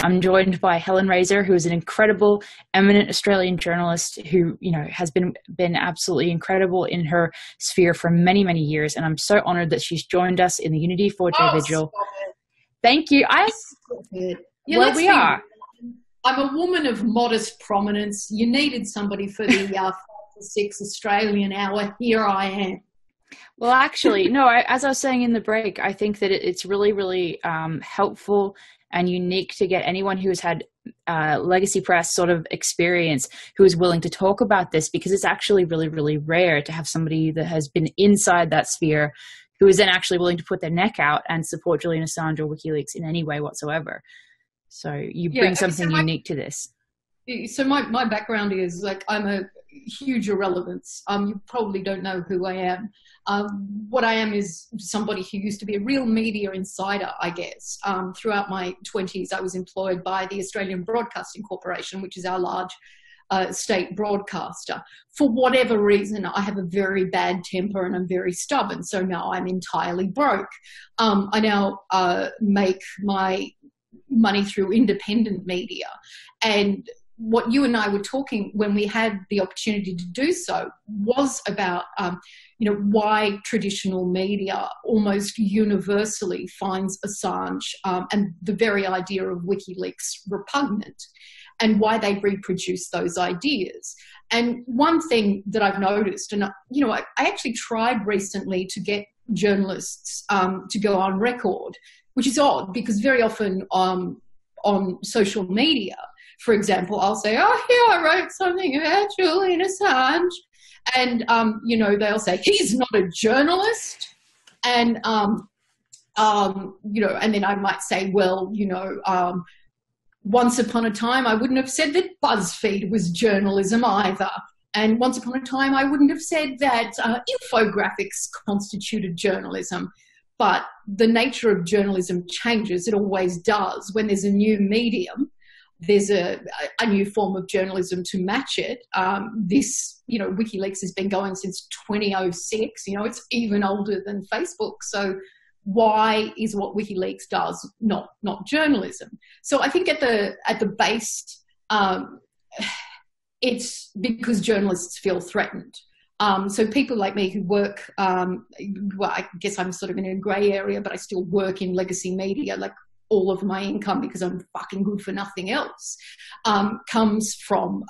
I'm joined by Helen Razer, who is an incredible, eminent Australian journalist who, has been absolutely incredible in her sphere for many, many years. And I'm so honored that she's joined us in the Unity 4J Vigil. Thank you. We are. I'm a woman of modest prominence. You needed somebody for the 5 to 6 Australian hour. Here I am. Well, actually, no, as I was saying in the break, I think that it's really, really helpful and unique to get anyone who has had legacy press sort of experience who is willing to talk about this, because it's actually really, really rare to have somebody that has been inside that sphere who is then actually willing to put their neck out and support Julian Assange or WikiLeaks in any way whatsoever. So you bring something unique to this. So my background is I'm a huge irrelevance. You probably don't know who I am. What I am is somebody who used to be a real media insider, I guess. Throughout my 20s, I was employed by the Australian Broadcasting Corporation, which is our large state broadcaster. For whatever reason, I have a very bad temper and I'm very stubborn. So now I'm entirely broke. I now make my money through independent media. And what you and I were talking when we had the opportunity to do so was about, why traditional media almost universally finds Assange and the very idea of WikiLeaks repugnant, and why they reproduce those ideas. And one thing that I've noticed, and I actually tried recently to get journalists to go on record, which is odd because very often on social media, for example, I'll say, oh, here I wrote something about Julian Assange. And, they'll say, he's not a journalist. And, and then I might say, well, once upon a time, I wouldn't have said that BuzzFeed was journalism either. And once upon a time, I wouldn't have said that infographics constituted journalism. But the nature of journalism changes. It always does. When there's a new medium, there's a new form of journalism to match it. WikiLeaks has been going since 2006. It's even older than Facebook. So why is what WikiLeaks does not journalism? So I think at the base, it's because journalists feel threatened. So people like me who work, well, I guess I'm sort of in a grey area, but I still work in legacy media, like all of my income, because I'm fucking good for nothing else, comes from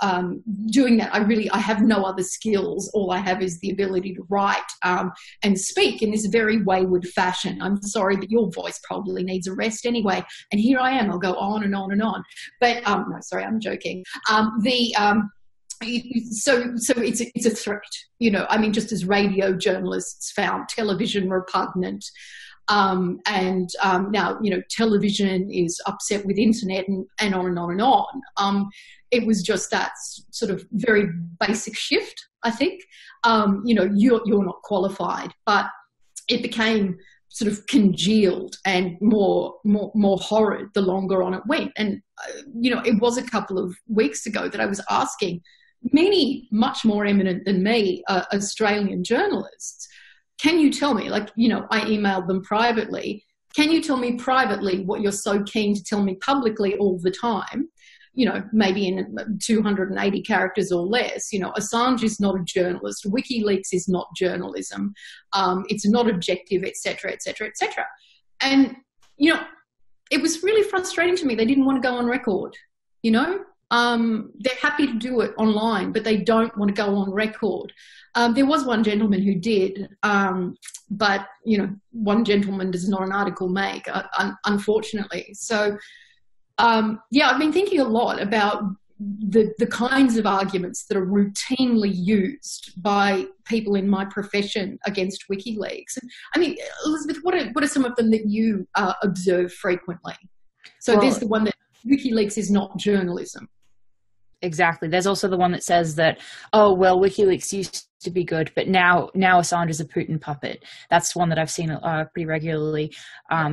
doing that. I have no other skills. All I have is the ability to write and speak in this very wayward fashion. I'm sorry, but your voice probably needs a rest anyway. And here I am. I'll go on and on and on. But no, sorry, I'm joking. So it's a threat, just as radio journalists found television repugnant, and now, television is upset with internet and on and on and on. It was just that sort of very basic shift, I think. You're not qualified, but it became sort of congealed and more horrid the longer on it went. And, it was a couple of weeks ago that I was asking many much more eminent than me Australian journalists, can you tell me, I emailed them privately, can you tell me privately what you're so keen to tell me publicly all the time, maybe in 280 characters or less? Assange is not a journalist, WikiLeaks is not journalism, it's not objective, etc., etc., etc. And, it was really frustrating to me. They didn't want to go on record, they're happy to do it online, but they don't want to go on record. There was one gentleman who did, but, one gentleman does not an article make, unfortunately. So, I've been thinking a lot about the kinds of arguments that are routinely used by people in my profession against WikiLeaks. I mean, Elizabeth, what are some of them that you observe frequently? So there's the one that WikiLeaks is not journalism. Exactly. There's also the one that says that, WikiLeaks used to be good, but now Assange is a Putin puppet. That's one that I've seen pretty regularly.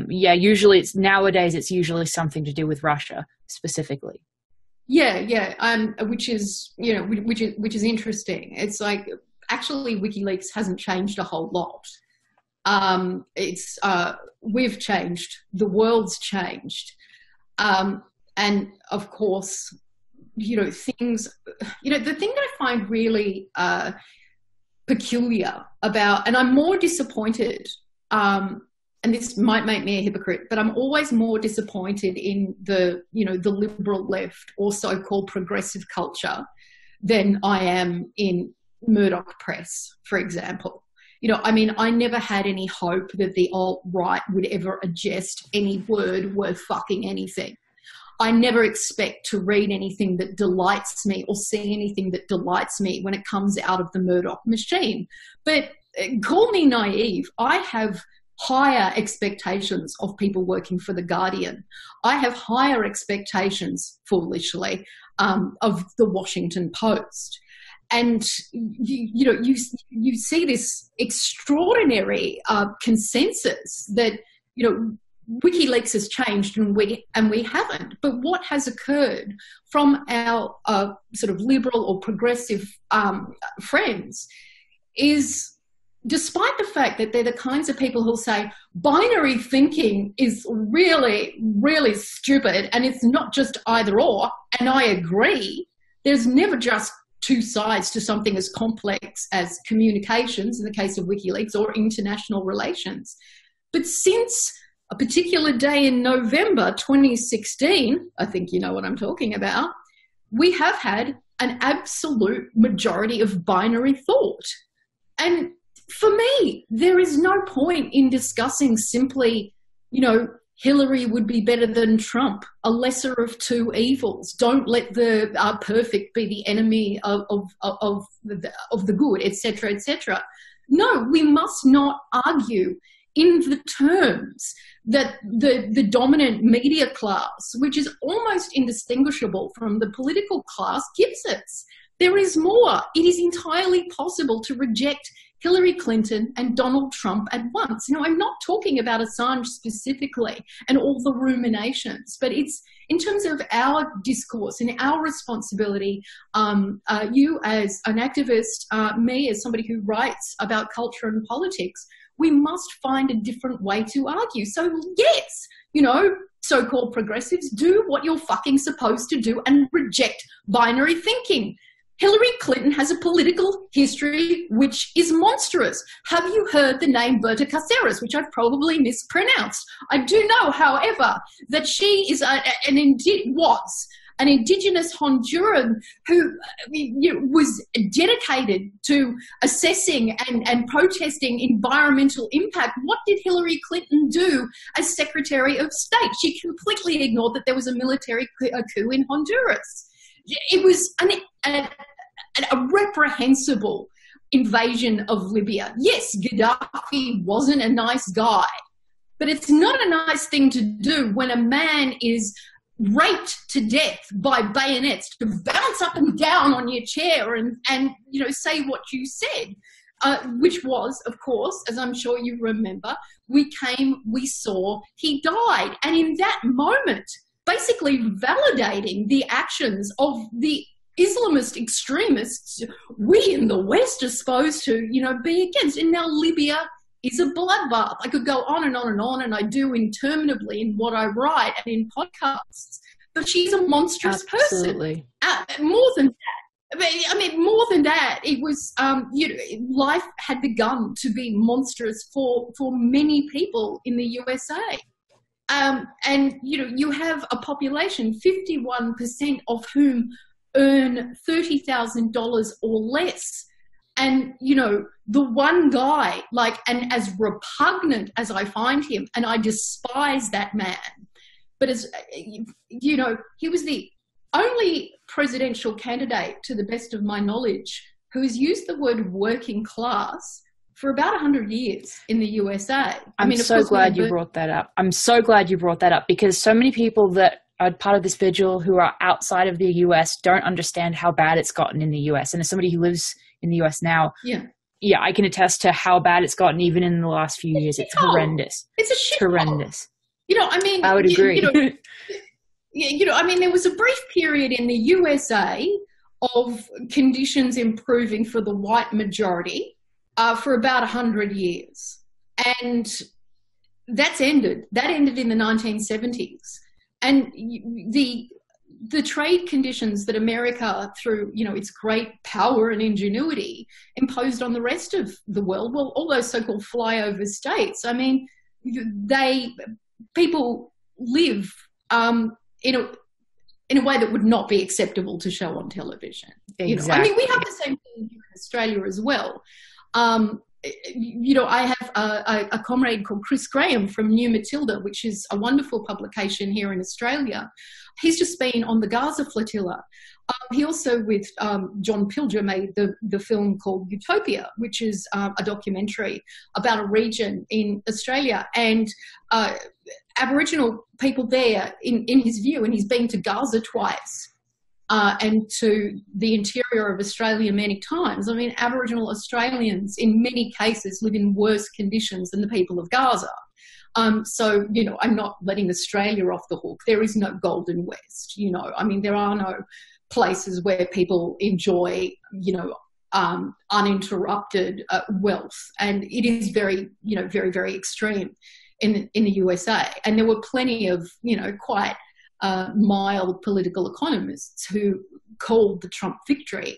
Usually nowadays it's usually something to do with Russia specifically. Which is interesting. It's like, actually WikiLeaks hasn't changed a whole lot. We've changed, the world's changed. And of course, things, the thing that I find really peculiar about, and I'm more disappointed, and this might make me a hypocrite, but I'm always more disappointed in the liberal left or so-called progressive culture than I am in Murdoch press, for example. I never had any hope that the alt-right would ever adjust any word worth fucking anything. I never expect to read anything that delights me or see anything that delights me when it comes out of the Murdoch machine. But call me naive. I have higher expectations of people working for The Guardian. I have higher expectations, foolishly, of The Washington Post. And you see this extraordinary consensus that WikiLeaks has changed and we haven't. But what has occurred from our sort of liberal or progressive friends is, despite the fact that they're the kinds of people who'll say binary thinking is really, really stupid and it's not just either or, and I agree, there's never just two sides to something as complex as communications in the case of WikiLeaks or international relations. But since a particular day in November 2016, I think you know what I'm talking about, we have had an absolute majority of binary thought. And for me, there is no point in discussing simply, Hillary would be better than Trump, a lesser of two evils. Don't let the perfect be the enemy of the good, etc., etc. No, we must not argue in the terms that the dominant media class, which is almost indistinguishable from the political class, gives us. There is more. It is entirely possible to reject Hillary Clinton and Donald Trump at once. I'm not talking about Assange specifically and all the ruminations, but it's in terms of our discourse and our responsibility, you as an activist, me as somebody who writes about culture and politics, we must find a different way to argue. So yes, so-called progressives, do what you're fucking supposed to do and reject binary thinking. Hillary Clinton has a political history which is monstrous. Have you heard the name Berta Cáceres, which I've probably mispronounced? I do know, however, that she is was an indigenous Honduran who was dedicated to assessing and protesting environmental impact. What did Hillary Clinton do as Secretary of State? She completely ignored that there was a military coup in Honduras. It was a reprehensible invasion of Libya. Yes, Gaddafi wasn't a nice guy, but it's not a nice thing to do when a man is raped to death by bayonets to bounce up and down on your chair and say what you said, which was, of course, as I'm sure you remember, we saw, he died. And in that moment, basically validating the actions of the Islamist extremists we in the West are supposed to, be against. And now Libya is a bloodbath. I could go on and on and on, and I do interminably in what I write and in podcasts. But she's a monstrous Absolutely. person. More than that. More than that, it was, life had begun to be monstrous for many people in the USA. And you have a population, 51% of whom earn $30,000 or less. And, the one guy, and as repugnant as I find him, and I despise that man, but as, he was the only presidential candidate, to the best of my knowledge, who has used the word working class for about 100 years in the USA. I'm so glad you brought that up. I'm so glad you brought that up, because so many people that are part of this vigil who are outside of the US don't understand how bad it's gotten in the US. And as somebody who lives in the US now, yeah, I can attest to how bad it's gotten even in the last few years. It's horrendous. It's a shit horrendous. I would agree. There was a brief period in the USA of conditions improving for the white majority for about 100 years. And that's ended. That ended in the 1970s. And the trade conditions that America, through, you know, its great power and ingenuity, imposed on the rest of the world, well, all those so-called flyover states, I mean, people live in a way that would not be acceptable to show on television. Exactly. You know? I mean, we have the same thing here in Australia as well. You know, I have a comrade called Chris Graham from New Matilda, which is a wonderful publication here in Australia. He's just been on the Gaza flotilla. He also, with John Pilger, made the film called Utopia, which is a documentary about a region in Australia and Aboriginal people there, in his view, and he's been to Gaza twice. And to the interior of Australia many times. I mean, Aboriginal Australians in many cases live in worse conditions than the people of Gaza. So, you know, I'm not letting Australia off the hook. There is no Golden West, you know. I mean, there are no places where people enjoy, you know, uninterrupted wealth. And it is very, you know, very, very extreme in the USA. And there were plenty of, you know, quite mild political economists who called the Trump victory.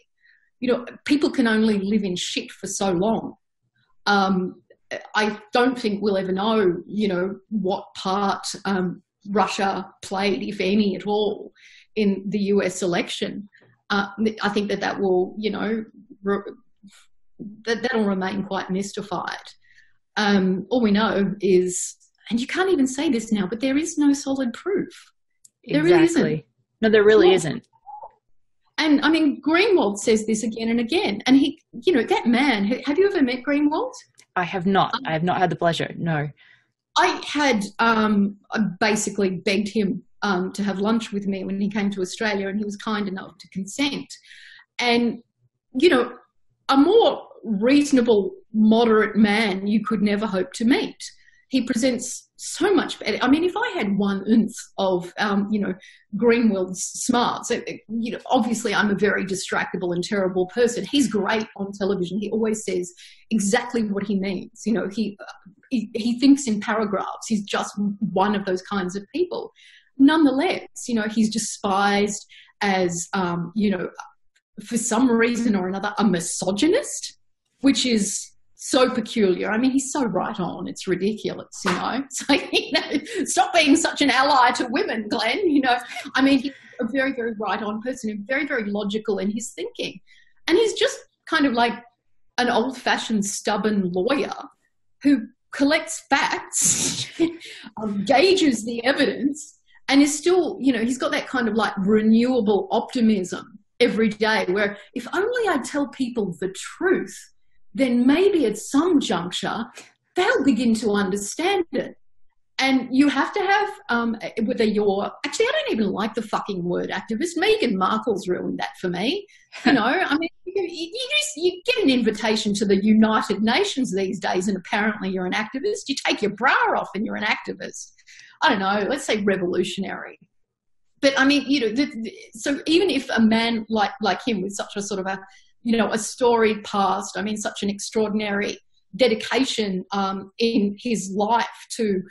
You know, people can only live in shit for so long. I don't think we'll ever know, you know, what part Russia played, if any at all, in the US election. I think that will, you know, that'll remain quite mystified. All we know is, and you can't even say this now, but there is no solid proof. There really isn't. No, there really isn't. And I mean, Greenwald says this again and again. And he, you know, that man, have you ever met Greenwald? I have not. I have not had the pleasure. No. I had basically begged him to have lunch with me when he came to Australia, and he was kind enough to consent. And, you know, a more reasonable, moderate man you could never hope to meet. He presents so much better. I mean, if I had one oomph of, you know, Greenwald's smarts, you know, obviously I'm a very distractible and terrible person. He's great on television. He always says exactly what he means. You know, he thinks in paragraphs. He's just one of those kinds of people. Nonetheless, you know, he's despised as, you know, for some reason or another, a misogynist, which is so peculiar. I mean, he's so right on. It's ridiculous, you know. It's like, you know, stop being such an ally to women, Glenn, you know. I mean, he's a very, very right on person and very, very logical in his thinking. And he's just kind of like an old-fashioned stubborn lawyer who collects facts, gauges the evidence, and is still, you know, he's got that kind of like renewable optimism every day where if only I tell people the truth, then maybe at some juncture they'll begin to understand it. And you have to have, whether you're, actually I don't even like the fucking word activist. Meghan Markle's ruined that for me. You know, I mean, you get an invitation to the United Nations these days and apparently you're an activist. You take your bra off and you're an activist. I don't know, let's say revolutionary. But I mean, you know, so even if a man like him with such a sort of a, you know, a storied past, I mean, such an extraordinary dedication in his life to,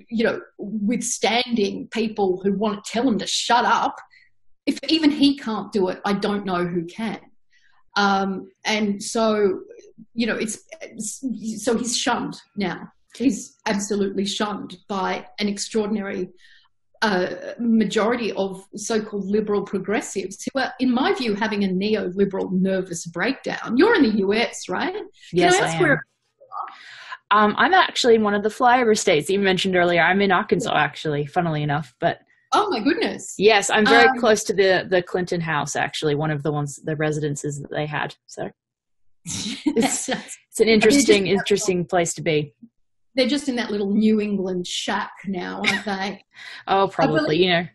you know, withstanding people who want to tell him to shut up. If even he can't do it, I don't know who can. And so, you know, so he's shunned now. He's absolutely shunned by an extraordinary majority of so-called liberal progressives who are, in my view, having a neoliberal nervous breakdown. You're in the US, right? Yes, I am. I'm actually in one of the flyover states that you mentioned earlier. I'm in Arkansas, actually, funnily enough. But oh my goodness! Yes, I'm very close to the Clinton house. Actually, one of the residences that they had. So it's an interesting place to be. They're just in that little New England shack now, aren't they? Oh, probably, you know.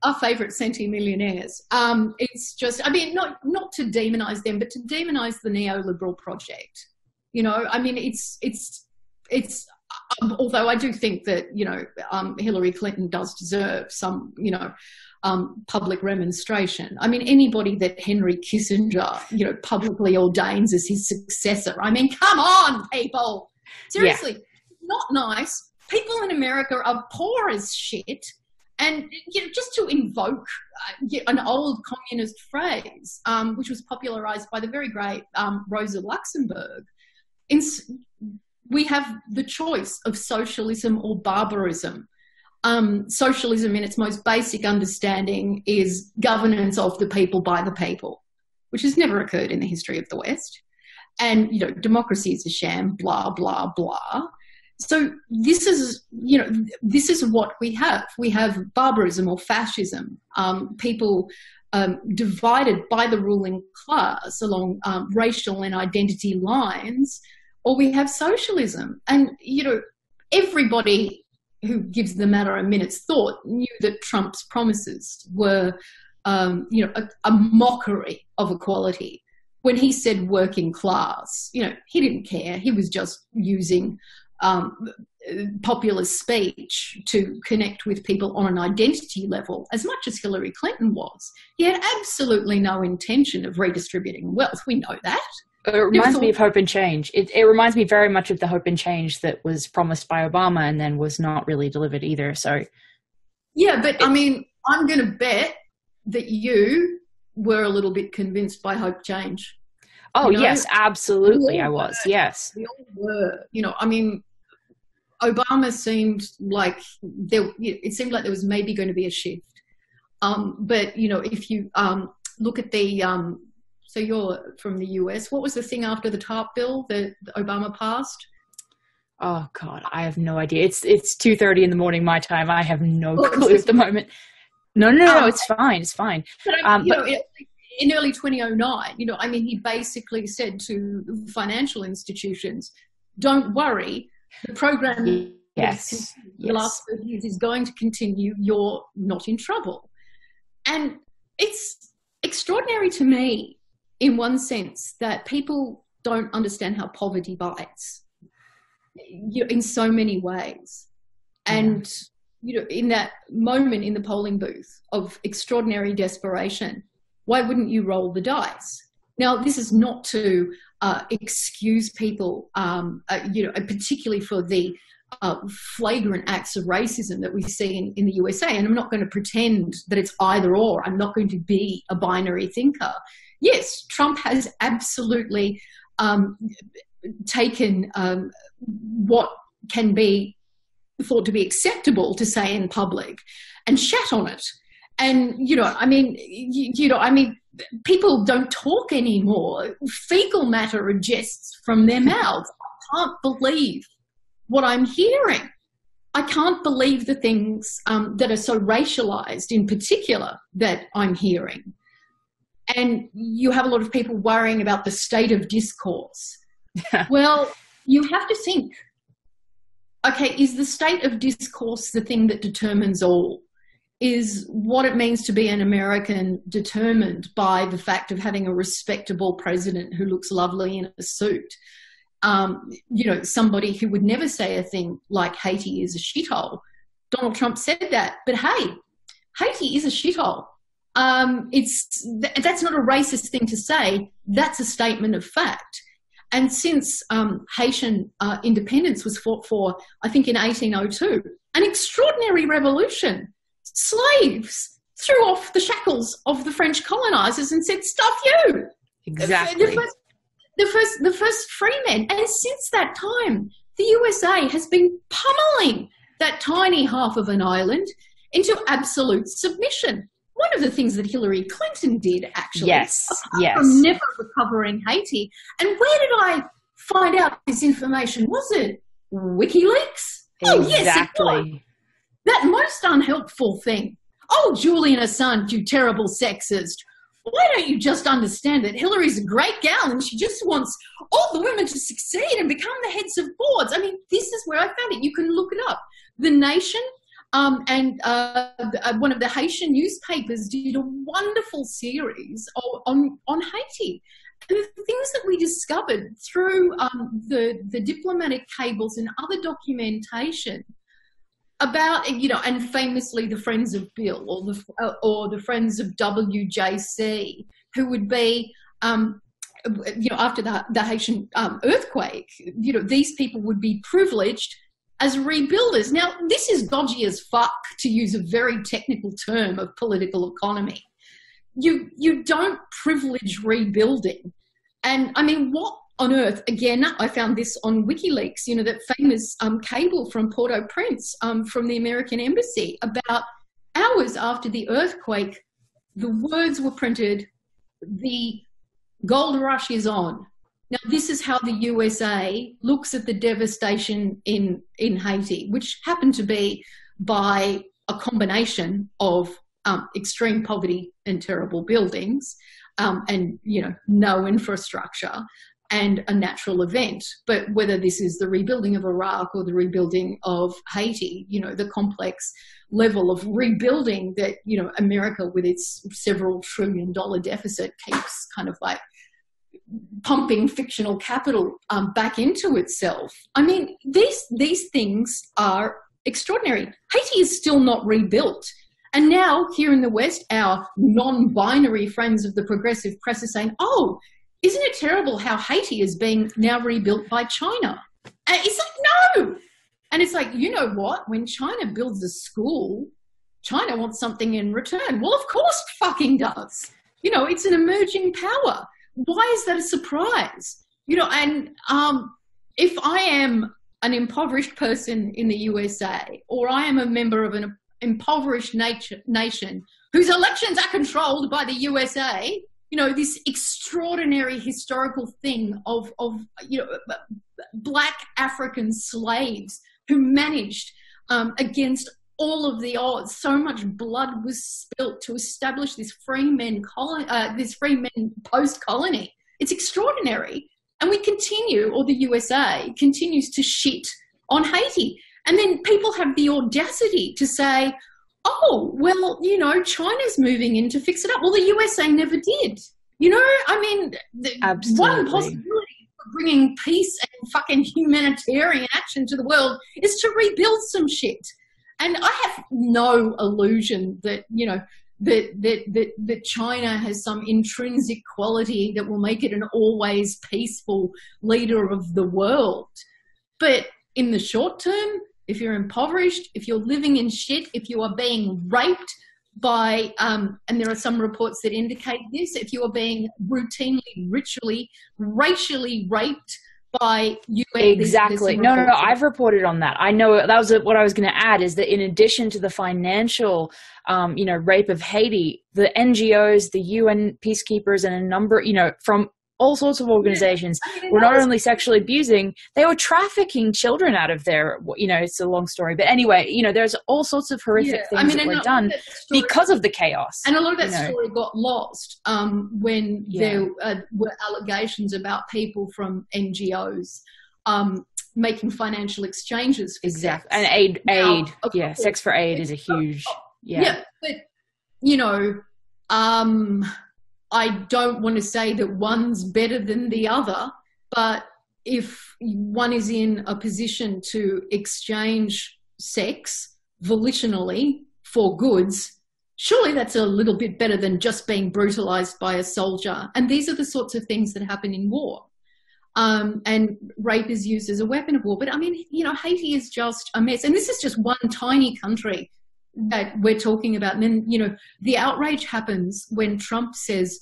Our favourite centimillionaires. It's just, I mean, not to demonise them, but to demonise the neoliberal project. You know, I mean, it's although I do think that, you know, Hillary Clinton does deserve some, you know, public remonstration. I mean, anybody that Henry Kissinger, you know, publicly ordains as his successor. I mean, come on, people. Seriously. Yeah. Not nice. People in America are poor as shit. And just to invoke an old communist phrase, which was popularized by the very great Rosa Luxemburg, we have the choice of socialism or barbarism. Socialism in its most basic understanding is governance of the people by the people, which has never occurred in the history of the West. And, democracy is a sham, blah, blah, blah. So this is what we have. We have barbarism or fascism, people divided by the ruling class along racial and identity lines, or we have socialism. And, everybody who gives the matter a minute's thought knew that Trump's promises were, a mockery of equality. When he said working class, he didn't care. He was just using populist speech to connect with people on an identity level, as much as Hillary Clinton was. He had absolutely no intention of redistributing wealth. We know that. It reminds me of hope and change. It reminds me very much of the hope and change that was promised by Obama and then was not really delivered either. So, yeah, but I mean, I'm going to bet that you were a little bit convinced by hope change. Oh, yes, absolutely. I was. Yes. We all were. I mean, Obama seemed like there was maybe going to be a shift. But, if you look at the, so you're from the US, what was the thing after the TARP bill that Obama passed? Oh, God, I have no idea. It's 2:30 in the morning my time. I have no clue at the moment. No, it's fine. It's fine. But, in early 2009, he basically said to financial institutions, don't worry, the program the last 30 years is going to continue. You're not in trouble. And it's extraordinary to me in one sense that people don't understand how poverty bites in so many ways. And, in that moment in the polling booth of extraordinary desperation, why wouldn't you roll the dice? Now, this is not to excuse people, particularly for the flagrant acts of racism that we see in the USA. And I'm not going to pretend that it's either or. I'm not going to be a binary thinker. Yes, Trump has absolutely taken what can be thought to be acceptable to say in public and shat on it. And, people don't talk anymore. Fecal matter ejests from their mouths. I can't believe what I'm hearing. I can't believe the things that are so racialized in particular that I'm hearing. And you have a lot of people worrying about the state of discourse. Well, you have to think, okay, is the state of discourse the thing that determines all? Is what it means to be an American determined by the fact of having a respectable president who looks lovely in a suit? Somebody who would never say a thing like Haiti is a shithole. Donald Trump said that, but hey, Haiti is a shithole. That's not a racist thing to say. That's a statement of fact. And since Haitian independence was fought for, I think in 1802, an extraordinary revolution. Slaves threw off the shackles of the French colonizers and said, "Stuff you!" Exactly. The first free men. And since that time, the USA has been pummeling that tiny half of an island into absolute submission. One of the things that Hillary Clinton did, actually, from never recovering Haiti. And where did I find out this information? Was it WikiLeaks? Exactly. Oh, yes, it was. That most unhelpful thing. Oh, Julian Assange, you terrible sexist. Why don't you just understand that Hillary's a great gal and she just wants all the women to succeed and become the heads of boards? I mean, this is where I found it. You can look it up. The Nation and one of the Haitian newspapers did a wonderful series on Haiti. And the things that we discovered through the diplomatic cables and other documentation about, and famously the Friends of Bill or the Friends of WJC, who would be, after the Haitian earthquake, these people would be privileged as rebuilders. Now, this is dodgy as fuck, to use a very technical term of political economy. You don't privilege rebuilding. And I mean, what on earth, again, I found this on WikiLeaks, you know, that famous cable from Port-au-Prince from the American Embassy, about hours after the earthquake, the words were printed, "The gold rush is on." Now, this is how the USA looks at the devastation in Haiti, which happened to be by a combination of extreme poverty and terrible buildings, and, you know, no infrastructure, and a natural event. But whether this is the rebuilding of Iraq or the rebuilding of Haiti, you know, the complex level of rebuilding that, you know, America with its several $1 trillion deficit keeps kind of like pumping fictional capital back into itself. I mean, these things are extraordinary. Haiti is still not rebuilt. And now here in the West, our non-binary friends of the progressive press are saying, oh, isn't it terrible how Haiti is being now rebuilt by China? And it's like, no. And it's like, you know what? When China builds a school, China wants something in return. Well, of course it fucking does. You know, it's an emerging power. Why is that a surprise? You know, and if I am an impoverished person in the USA, or I am a member of an impoverished nation whose elections are controlled by the USA, you know, this extraordinary historical thing of you know, black African slaves who managed against all of the odds, so much blood was spilt to establish this freemen post-colony. It's extraordinary. And we continue, or the USA continues to shit on Haiti. And then people have the audacity to say, oh, well, you know, China's moving in to fix it up. Well, the USA never did. You know, I mean, one possibility for bringing peace and fucking humanitarian action to the world is to rebuild some shit. And I have no illusion that, you know, that China has some intrinsic quality that will make it an always peaceful leader of the world. But in the short term, if you're impoverished, if you're living in shit, if you are being raped by, and there are some reports that indicate this, if you are being routinely, ritually, racially raped by UN. Exactly. No, I've reported on that. I know that was what I was going to add, is that in addition to the financial, you know, rape of Haiti, the NGOs, the UN peacekeepers, and a number, you know, from all sorts of organizations were not only sexually abusing, they were trafficking children out of there. You know, it's a long story. But anyway, you know, there's all sorts of horrific things that were done because of the chaos. And a lot of that story got lost when there were allegations about people from NGOs making financial exchanges for sex. And aid. Yeah, sex for aid is a huge, Yeah, but, you know, I don't want to say that one's better than the other, but if one is in a position to exchange sex volitionally for goods, surely that's a little bit better than just being brutalized by a soldier. And these are the sorts of things that happen in war. And rape is used as a weapon of war. But I mean, you know, Haiti is just a mess. And this is just one tiny country that we're talking about. And then, you know, the outrage happens when Trump says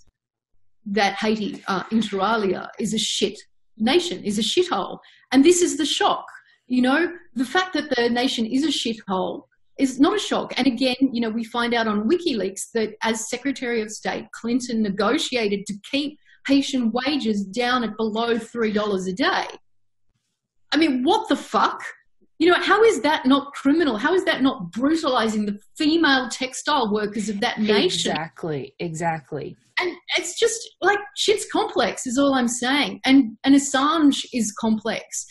that Haiti, inter alia, is a shit nation, is a shithole. And this is the shock. You know, the fact that the nation is a shithole is not a shock. And again, you know, we find out on WikiLeaks that as Secretary of State, Clinton negotiated to keep Haitian wages down at below $3 a day. I mean, what the fuck? You know, how is that not criminal? How is that not brutalizing the female textile workers of that nation? Exactly. And it's just like, shit's complex is all I'm saying. And Assange is complex.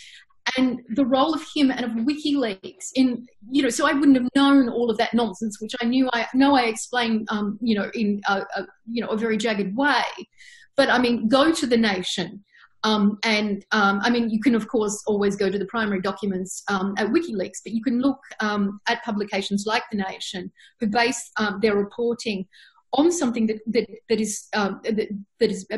And the role of him and of WikiLeaks in, you know, so I wouldn't have known all of that nonsense, which I know I explained, you know, in a very jagged way. But I mean, go to the nation. I mean, you can, of course, always go to the primary documents at WikiLeaks, but you can look at publications like The Nation, who base their reporting on something that is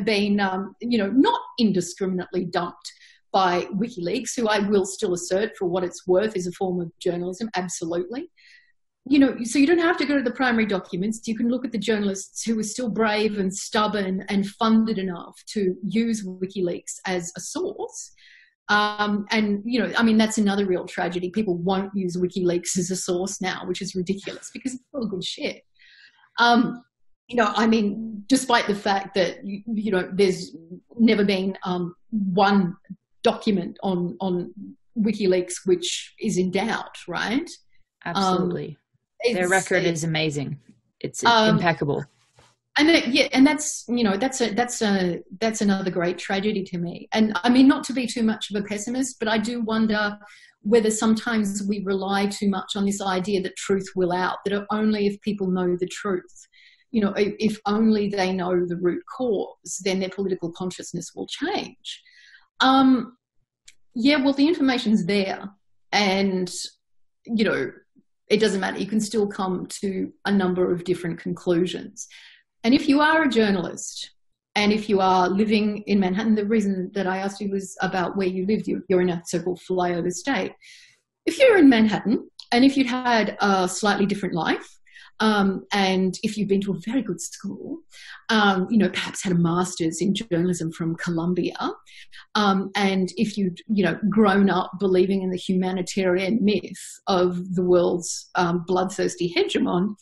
being, you know, not indiscriminately dumped by WikiLeaks, who I will still assert for what it's worth is a form of journalism, absolutely. You know, so you don't have to go to the primary documents. You can look at the journalists who are still brave and stubborn and funded enough to use WikiLeaks as a source. And, you know, I mean, that's another real tragedy. People won't use WikiLeaks as a source now, which is ridiculous because it's all good shit. You know, I mean, despite the fact that, you know, there's never been one document on WikiLeaks which is in doubt, right? Absolutely. Their record is amazing. It's impeccable. And and that's, you know, that's another great tragedy to me. And I mean, not to be too much of a pessimist, but I do wonder whether sometimes we rely too much on this idea that truth will out, that only if people know the truth, you know, if only they know the root cause, then their political consciousness will change. Yeah, well, the information's there, and, you know, it doesn't matter. You can still come to a number of different conclusions. And if you are a journalist, and if you are living in Manhattan, the reason that I asked you was about where you lived. You're in a so-called flyover state. If you're in Manhattan, and if you'd had a slightly different life, and if you've been to a very good school, you know, perhaps had a master's in journalism from Columbia, and if you'd, you know, grown up believing in the humanitarian myth of the world's bloodthirsty hegemon,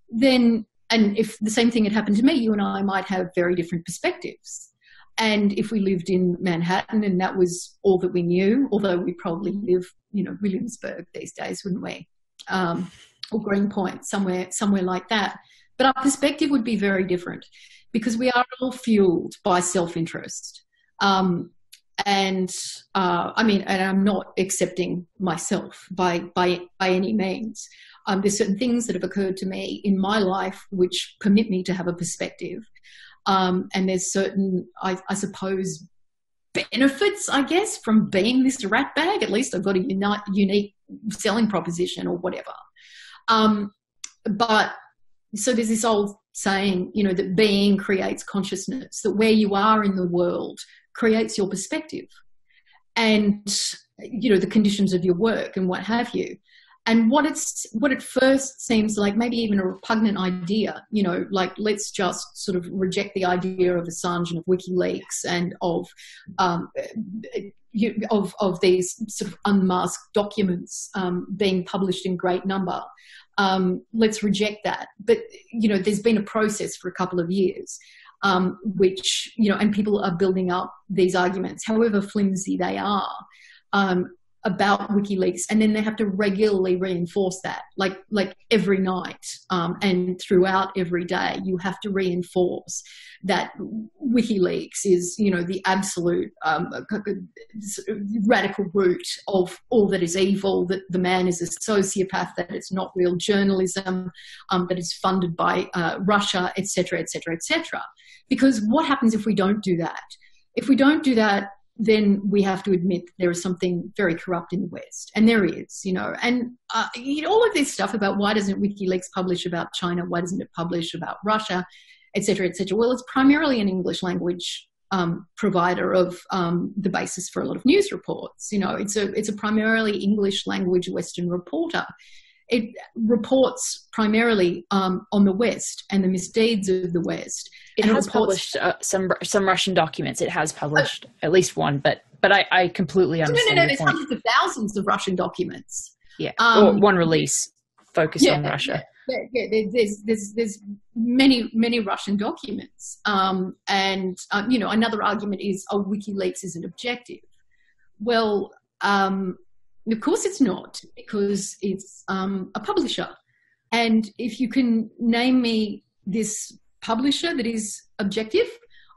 then, and if the same thing had happened to me, you and I might have very different perspectives. And if we lived in Manhattan and that was all that we knew, although we probably live, you know, Williamsburg these days, wouldn't we? Or Greenpoint, somewhere like that. But our perspective would be very different because we are all fueled by self-interest. I mean, and I'm not accepting myself by any means. There's certain things that have occurred to me in my life which permit me to have a perspective. And there's certain, I suppose, benefits, I guess, from being this rat bag. At least I've got a unique selling proposition or whatever. But so there's this old saying, you know, that being creates consciousness, that where you are in the world creates your perspective and, you know, the conditions of your work and what have you. And what it first seems like maybe even a repugnant idea, you know, like let's just sort of reject the idea of Assange and of WikiLeaks and of these sort of unmasked documents being published in great number. Let's reject that. But, you know, there's been a process for a couple of years, which, you know, and people are building up these arguments, however flimsy they are, about WikiLeaks, and then they have to regularly reinforce that, like every night and throughout every day. You have to reinforce that WikiLeaks is, you know, the absolute radical root of all that is evil, that the man is a sociopath, that it's not real journalism, that it's funded by Russia, etc., etc., etc. Because what happens if we don't do that? If we don't do that, then we have to admit there is something very corrupt in the West. And there is, you know, and you know, all of this stuff about why doesn't WikiLeaks publish about China, why doesn't it publish about Russia, et cetera, et cetera. Well, it's primarily an English language provider of the basis for a lot of news reports. You know, it's a primarily English language Western reporter. It reports primarily on the West and the misdeeds of the West. It has published some Russian documents. It has published at least one, but I completely understand. No. There's hundreds of thousands of Russian documents. Yeah, or one release focused on Russia. Yeah. There's many Russian documents, and you know, another argument is, oh, WikiLeaks isn't objective. Well, of course it's not, because it's a publisher. And if you can name me this publisher that is objective,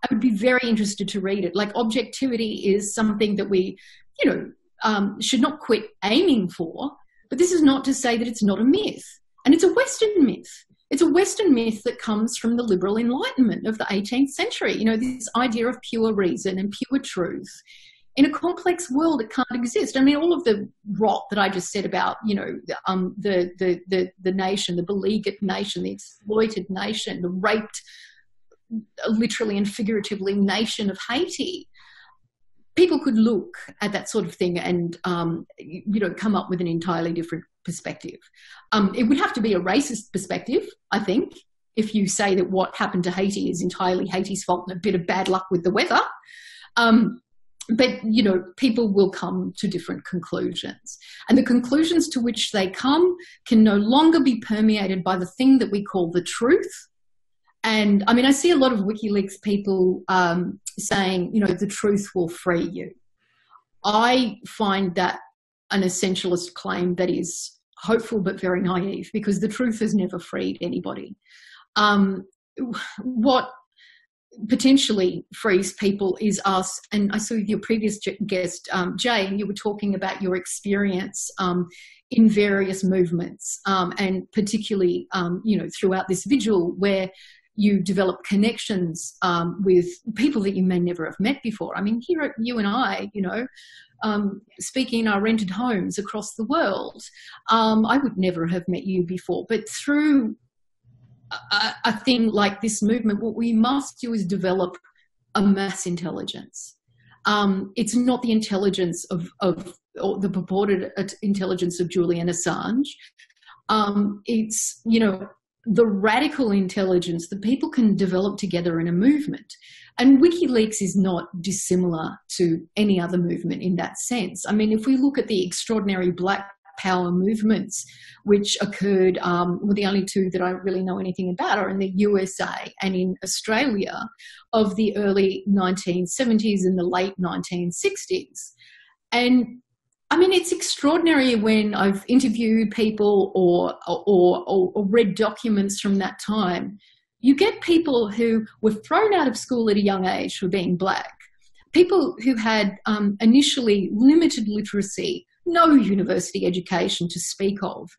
I would be very interested to read it. Like, objectivity is something that we, you know, should not quit aiming for. But this is not to say that it's not a myth. And it's a Western myth. It's a Western myth that comes from the liberal enlightenment of the 18th century. You know, this idea of pure reason and pure truth. In a complex world, it can't exist. I mean, all of the rot that I just said about, you know, the nation, the beleaguered nation, the exploited nation, the raped, literally and figuratively, nation of Haiti. people could look at that sort of thing and, come up with an entirely different perspective. It would have to be a racist perspective, I think, if you say that what happened to Haiti is entirely Haiti's fault and a bit of bad luck with the weather. But, people will come to different conclusions. And the conclusions to which they come can no longer be permeated by the thing that we call the truth. And, I mean, I see a lot of WikiLeaks people saying, the truth will free you. I find that an essentialist claim that is hopeful but very naive, because the truth has never freed anybody. What potentially frees people is us. And I saw your previous guest, Jay, and you were talking about your experience in various movements, and particularly, throughout this vigil, where you develop connections with people that you may never have met before. I mean, here you and I, speaking in our rented homes across the world, I would never have met you before. But through a thing like this movement, what we must do is develop a mass intelligence. It's not the intelligence of or the purported intelligence of Julian Assange. It's, the radical intelligence that people can develop together in a movement. And WikiLeaks is not dissimilar to any other movement in that sense. I mean, if we look at the extraordinary Black Power movements which occurred, the only two that I really know anything about are in the USA and in Australia of the early 1970s and the late 1960s. And I mean, it's extraordinary when I've interviewed people or read documents from that time. You get people who were thrown out of school at a young age for being Black, people who had initially limited literacy, no university education to speak of.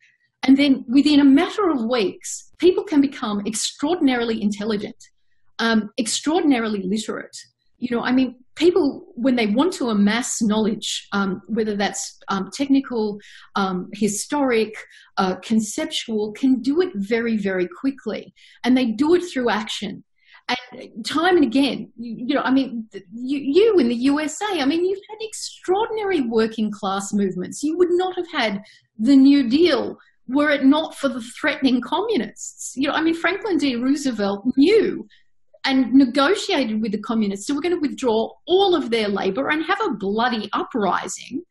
And then within a matter of weeks, people can become extraordinarily intelligent, extraordinarily literate. People, when they want to amass knowledge, whether that's technical, historic, conceptual, can do it very, very quickly. And they do it through action. And time and again, you in the USA, you've had extraordinary working class movements. You would not have had the New Deal were it not for the threatening communists. Franklin D. Roosevelt knew and negotiated with the communists who were going to withdraw all of their labor and have a bloody uprising.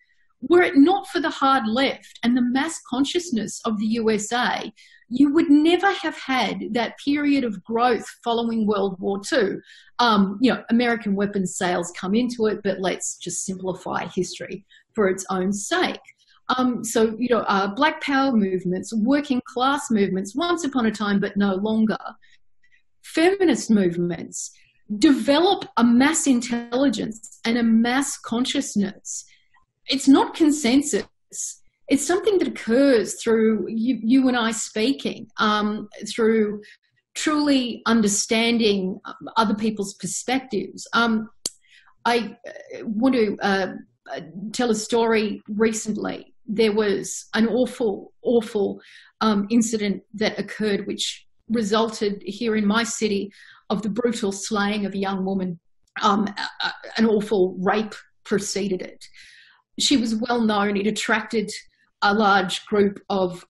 Were it not for the hard left and the mass consciousness of the USA, you would never have had that period of growth following World War II. American weapons sales come into it, but let's just simplify history for its own sake. Black Power movements, working class movements, once upon a time, but no longer. Feminist movements develop a mass intelligence and a mass consciousness. It's not consensus. It's something that occurs through you and I speaking, through truly understanding other people's perspectives. I want to tell a story recently. There was an awful incident that occurred which resulted here in my city of the brutal slaying of a young woman. An awful rape preceded it. She was well known. It attracted a large group of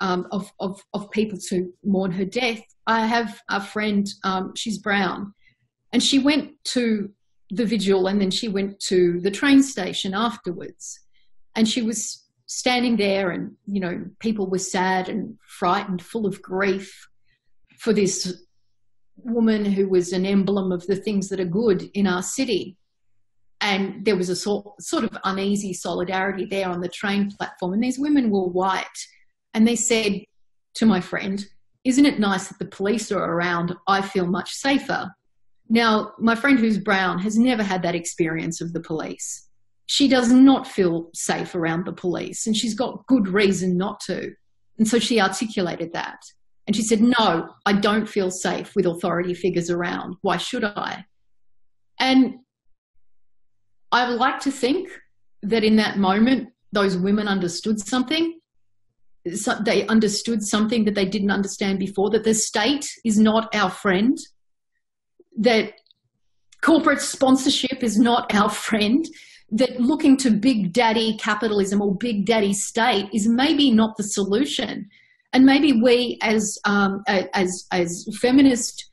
people to mourn her death. I have a friend, she's brown, and she went to the vigil and then she went to the train station afterwards. And she was standing there and, people were sad and frightened, full of grief for this woman who was an emblem of the things that are good in our city. And there was a sort of uneasy solidarity there on the train platform. And these women were white. And they said to my friend, "Isn't it nice that the police are around? I feel much safer." Now, my friend who's brown has never had that experience of the police. She does not feel safe around the police, and she's got good reason not to. And so she articulated that. And she said, "No, I don't feel safe with authority figures around. Why should I?" And I would like to think that in that moment, those women understood something. They understood something that they didn't understand before, that the state is not our friend, that corporate sponsorship is not our friend, that looking to big daddy capitalism or big daddy state is maybe not the solution. And maybe we as feminist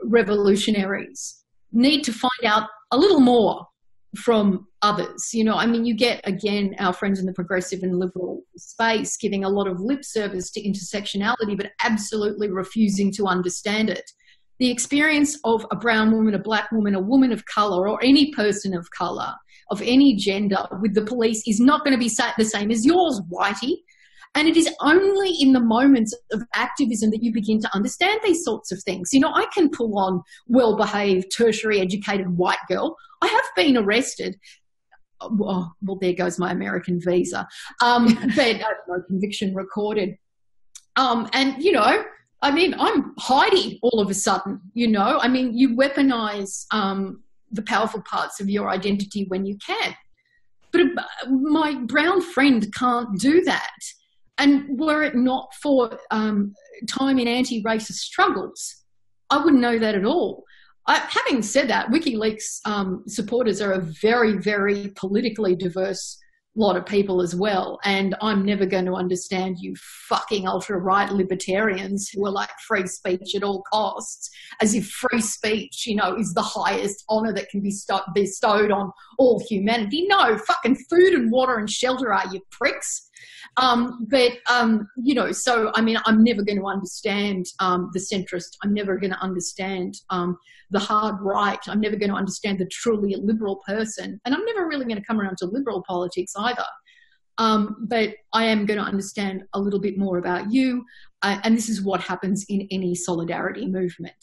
revolutionaries need to find out a little more from others. You know, I mean, you get, again, our friends in the progressive and liberal space giving a lot of lip service to intersectionality, but absolutely refusing to understand it. The experience of a brown woman, a black woman, a woman of colour, or any person of colour, of any gender with the police is not going to be the same as yours, whitey. And it is only in the moments of activism that you begin to understand these sorts of things. You know, I can pull on well-behaved, tertiary educated white girl. I have been arrested. Oh, well, there goes my American visa. But no conviction recorded. And, you know, I mean, I'm Heidi all of a sudden, you know. I mean, you weaponize the powerful parts of your identity when you can. But my brown friend can't do that. And were it not for time in anti-racist struggles, I wouldn't know that at all. Having said that, WikiLeaks supporters are a very, very politically diverse lot of people as well. And I'm never going to understand you fucking ultra-right libertarians who are like free speech at all costs, as if free speech, you know, is the highest honour that can be bestowed on all humanity. No, fucking food and water and shelter are, you pricks. You know, so, I mean, I'm never going to understand the centrist. I'm never going to understand the hard right. I'm never going to understand the truly liberal person. And I'm never really going to come around to liberal politics either. But I am going to understand a little bit more about you. And this is what happens in any solidarity movement.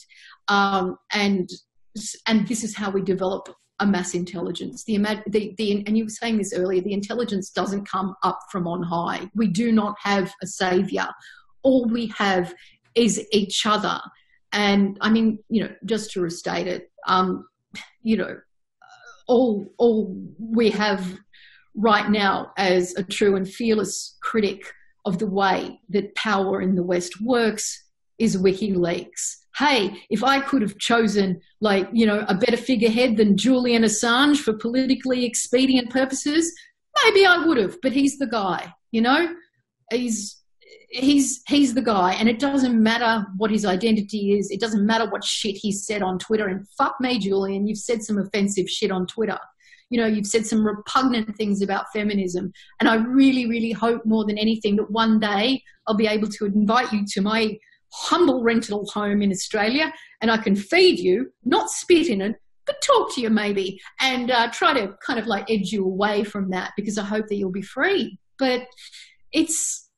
And this is how we develop a mass intelligence. And you were saying this earlier, the intelligence doesn't come up from on high. We do not have a savior. All we have is each other. And I mean, you know, just to restate it, you know, all we have right now as a true and fearless critic of the way that power in the West works is WikiLeaks. Hey, if I could have chosen, like, you know, a better figurehead than Julian Assange for politically expedient purposes, maybe I would have, but he's the guy, you know? He's the guy, and it doesn't matter what his identity is. It doesn't matter what shit he's said on Twitter. And fuck me, Julian, you've said some offensive shit on Twitter. You know, you've said some repugnant things about feminism. And I really, really hope more than anything that one day I'll be able to invite you to my humble rental home in Australia, and I can feed you, not spit in it, but talk to you maybe, and try to kind of like edge you away from that, because I hope that you'll be free. But it's,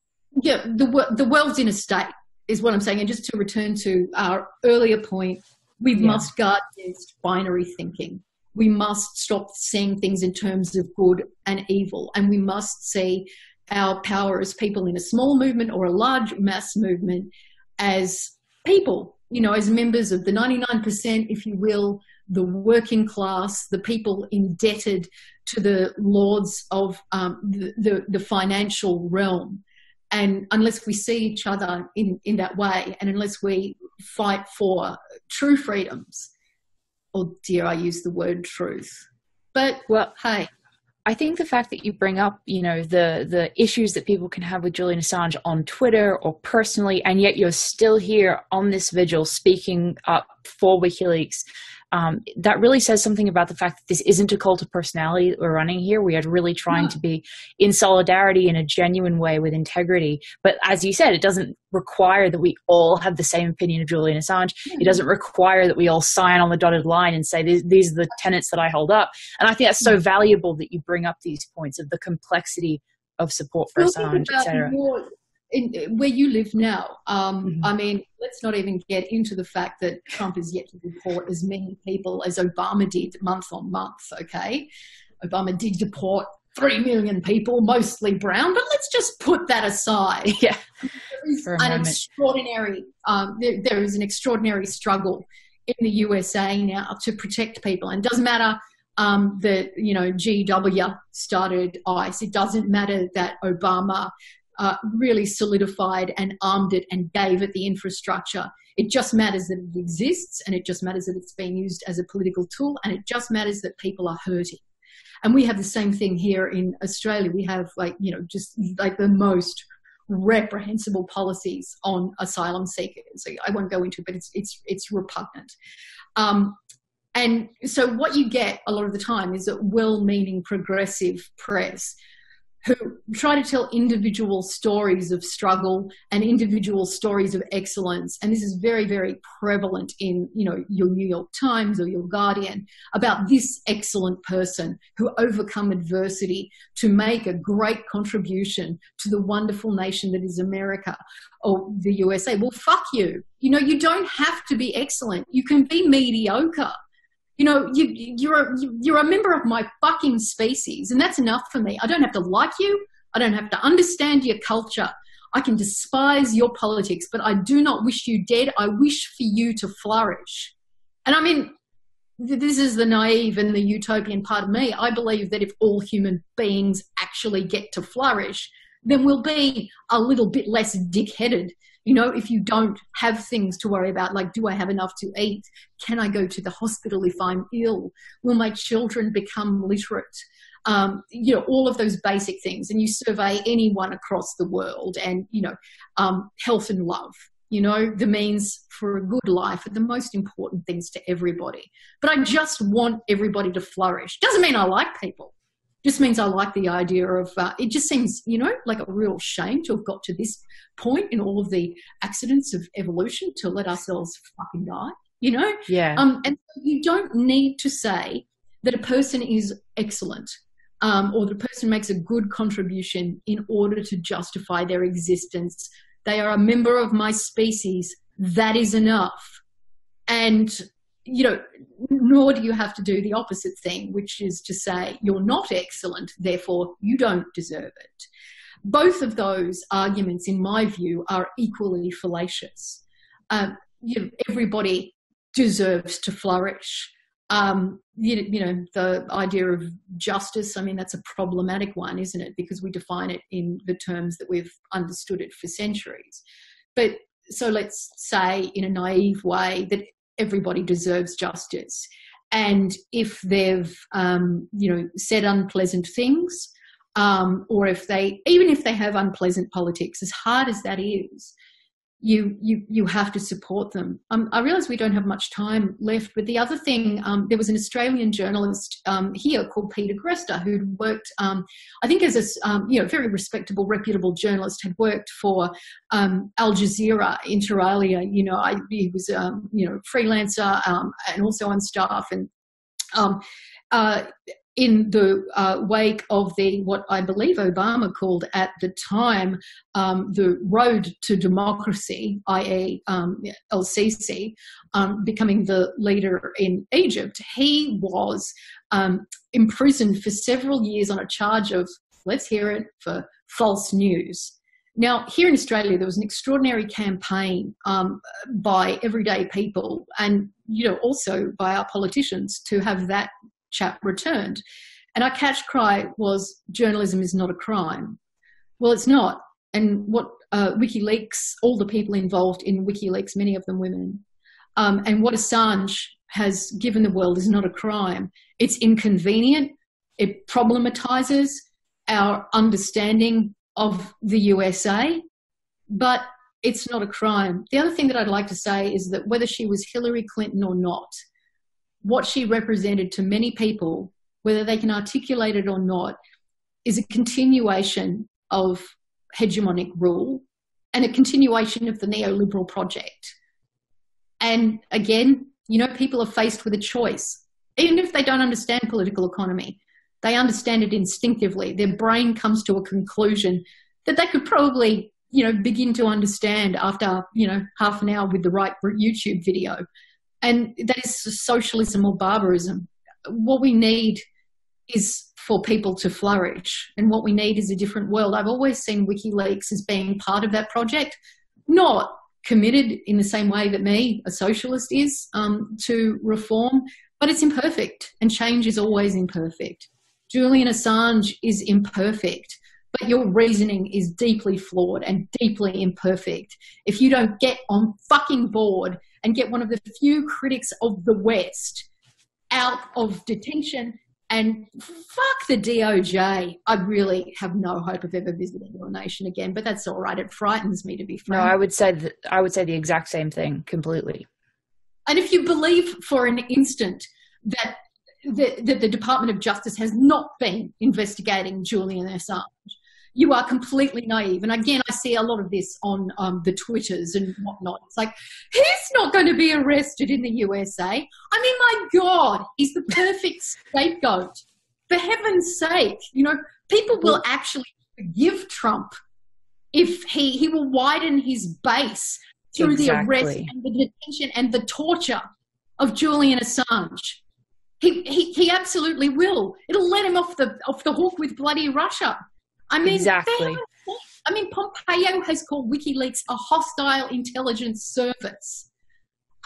yeah, the world's in a state is what I'm saying. And just to return to our earlier point, we must guard against binary thinking. We must stop seeing things in terms of good and evil, and we must see our power as people in a small movement or a large mass movement as people, you know, as members of the 99%, if you will, the working class, the people indebted to the lords of the financial realm. And unless we see each other in that way, and unless we fight for true freedoms, oh dear, I use the word truth. But, well, hey. I think the fact that you bring up, you know, the issues that people can have with Julian Assange on Twitter or personally, and yet you're still here on this vigil speaking up for WikiLeaks, that really says something about the fact that this isn't a cult of personality that we're running here. We are really trying to be in solidarity in a genuine way with integrity. But as you said, it doesn't require that we all have the same opinion of Julian Assange. It doesn't require that we all sign on the dotted line and say, these are the tenets that I hold up. And I think that's so valuable that you bring up these points of the complexity of support for Assange, etc. Where you live now, I mean, let's not even get into the fact that Trump is yet to deport as many people as Obama did month on month, okay? Obama did deport 3 million people, mostly brown, but let's just put that aside. Yeah, there is an extraordinary struggle in the USA now to protect people. And it doesn't matter that, you know, GW started ICE. It doesn't matter that Obama really solidified and armed it and gave it the infrastructure. It just matters that it exists, and it just matters that it's being used as a political tool, and it just matters that people are hurting. And we have the same thing here in Australia. We have just like the most reprehensible policies on asylum seekers. I won't go into it, but it's repugnant. And so what you get a lot of the time is a well-meaning progressive press who try to tell individual stories of struggle and individual stories of excellence. And this is very, very prevalent in, your New York Times or your Guardian, about this excellent person who overcome adversity to make a great contribution to the wonderful nation that is America or the USA. Well, fuck you. You don't have to be excellent. You can be mediocre. You're a member of my fucking species, and that's enough for me. I don't have to like you. I don't have to understand your culture. I can despise your politics, but I do not wish you dead. I wish for you to flourish. And I mean, this is the naive and the utopian part of me. I believe that if all human beings actually get to flourish, then we'll be a little bit less dick-headed. If you don't have things to worry about, like, do I have enough to eat? Can I go to the hospital if I'm ill? Will my children become literate? All of those basic things. And you survey anyone across the world and, health and love, the means for a good life are the most important things to everybody. But I just want everybody to flourish. Doesn't mean I like people. Just means I like the idea of, it just seems, like a real shame to have got to this point in all of the accidents of evolution to let ourselves fucking die, Yeah. And you don't need to say that a person is excellent or that a person makes a good contribution in order to justify their existence. They are a member of my species. That is enough. And nor do you have to do the opposite thing, which is to say you're not excellent, therefore you don't deserve it. Both of those arguments, in my view, are equally fallacious. Everybody deserves to flourish. The idea of justice, I mean, that's a problematic one, isn't it? Because we define it in the terms that we've understood it for centuries. But so let's say in a naive way that everybody deserves justice. And if they've, said unpleasant things, or even if they have unpleasant politics, as hard as that is, you have to support them. I realise we don't have much time left, but the other thing, there was an Australian journalist here called Peter Grester who'd worked, I think as a very respectable, reputable journalist, had worked for Al Jazeera inter alia. He was freelancer and also on staff, and in the wake of what I believe Obama called at the time the road to democracy, i.e. El-Sisi, becoming the leader in Egypt, he was imprisoned for several years on a charge of, let's hear it, for false news. Now, here in Australia, there was an extraordinary campaign by everyday people and, also by our politicians to have that chap returned. And our catch cry was, journalism is not a crime. Well, it's not. And what WikiLeaks, all the people involved in WikiLeaks, many of them women, and what Assange has given the world is not a crime. It's inconvenient. It problematizes our understanding of the USA, but it's not a crime. The other thing that I'd like to say is that whether she was Hillary Clinton or not, what she represented to many people, whether they can articulate it or not, is a continuation of hegemonic rule and a continuation of the neoliberal project. And again, people are faced with a choice. Even if they don't understand political economy, they understand it instinctively. Their brain comes to a conclusion that they could probably, begin to understand after, half an hour with the right YouTube video. And that is socialism or barbarism. What we need is for people to flourish, and what we need is a different world. I've always seen WikiLeaks as being part of that project, not committed in the same way that me, a socialist, is to reform, but it's imperfect, and change is always imperfect. Julian Assange is imperfect, but your reasoning is deeply flawed and deeply imperfect. If you don't get on fucking board and get one of the few critics of the West out of detention And fuck the DOJ. I really have no hope of ever visiting your nation again, but that's all right. It frightens me, to be frank. No, I would say the exact same thing completely. And if you believe for an instant that the Department of Justice has not been investigating Julian Assange, you are completely naive. And again, I see a lot of this on the Twitters and whatnot. It's like, he's not going to be arrested in the USA. I mean, my God, he's the perfect scapegoat. For heaven's sake, people will actually forgive Trump if he will widen his base through the arrest and the detention and the torture of Julian Assange. He absolutely will. It'll let him off the hook with bloody Russia. I mean, exactly. Pompeo has called WikiLeaks a hostile intelligence service.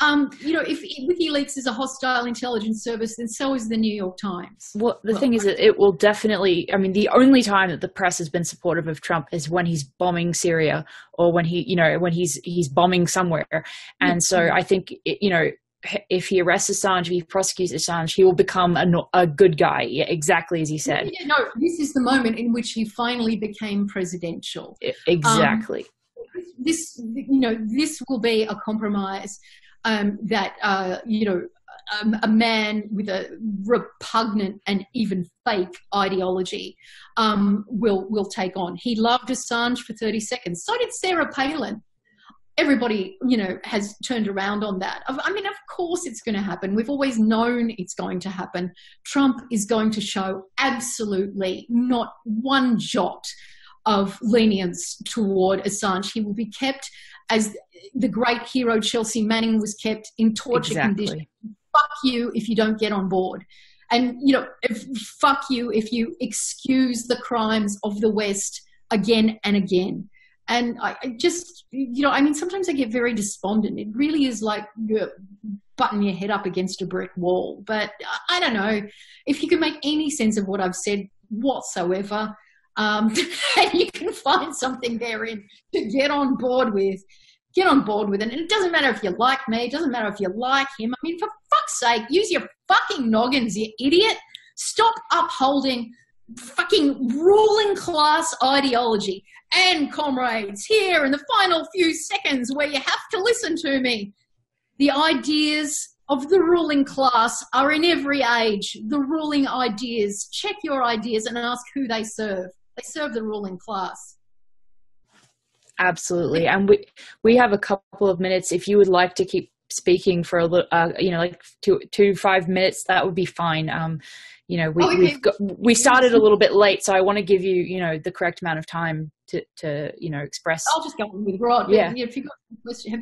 If WikiLeaks is a hostile intelligence service, then so is the New York Times. Well, the thing is that it will definitely, the only time that the press has been supportive of Trump is when he's bombing Syria or when he's bombing somewhere. And so I think, if he arrests Assange, if he prosecutes Assange, he will become a good guy. Yeah, exactly as he said. Yeah, no, this is the moment in which he finally became presidential. Exactly. This will be a compromise that a man with a repugnant and even fake ideology will take on. He loved Assange for 30 seconds. So did Sarah Palin. Everybody, has turned around on that. Of course it's going to happen. We've always known it's going to happen. Trump is going to show absolutely not one jot of lenience toward Assange. He will be kept as the great hero Chelsea Manning was kept in torture conditions. Fuck you if you don't get on board. And, fuck you if you excuse the crimes of the West again and again. And I just, sometimes I get very despondent. It really is like butting your head up against a brick wall. But I don't know if you can make any sense of what I've said whatsoever, and you can find something therein to get on board with. Get on board with it. And it doesn't matter if you like me. It doesn't matter if you like him. For fuck's sake, use your fucking noggins, you idiot. Stop upholding fucking ruling class ideology. And comrades, here in the final few seconds where you have to listen to me, the ideas of the ruling class are in every age. The ruling ideas. Check your ideas and ask who they serve. They serve the ruling class. Absolutely. And we have a couple of minutes. If you would like to keep speaking for a little, like 2 to 5 minutes, that would be fine. We started a little bit late, so I want to give you, the correct amount of time to express. I'll just go on with Rod. Yeah. Have you